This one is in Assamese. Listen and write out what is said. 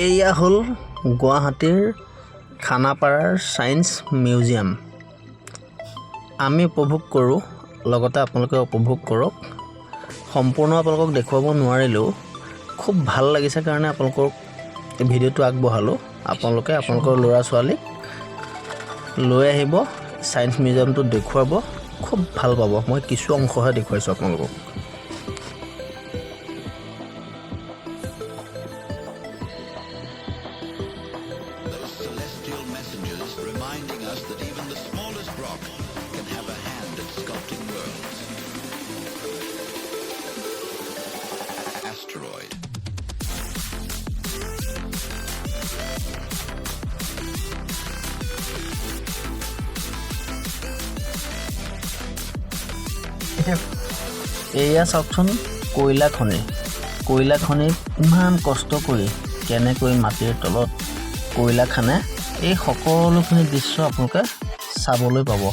এয়া হ'ল গুৱাহাটীৰ খানাপাৰাৰ ছায়েন্স মিউজিয়াম। আমি উপভোগ কৰোঁ, লগতে আপোনালোকে উপভোগ কৰক। সম্পূৰ্ণ আপোনালোকক দেখুৱাব নোৱাৰিলেও খুব ভাল লাগিছে কাৰণে আপোনালোকক এই ভিডিঅ'টো আগবঢ়ালোঁ। আপোনালোকে আপোনালোকৰ ল'ৰা ছোৱালীক লৈ আহিব, ছায়েন্স মিউজিয়ামটো দেখুৱাব, খুব ভাল পাব। মই কিছু অংশহে দেখুৱাইছোঁ আপোনালোকক। Celestial messengers reminding us that even the smallest rock can have a hand at sculpting worlds. Asteroid. এয়া চাওকচোন কয়লা খনি। কয়লা খনিত ইমান কষ্ট কৰি কেনেকৈ মাটিৰ তলত কয়লা খানে, এই সকলোখিনি দৃশ্য আপোনালোকে চাবলৈ পাব।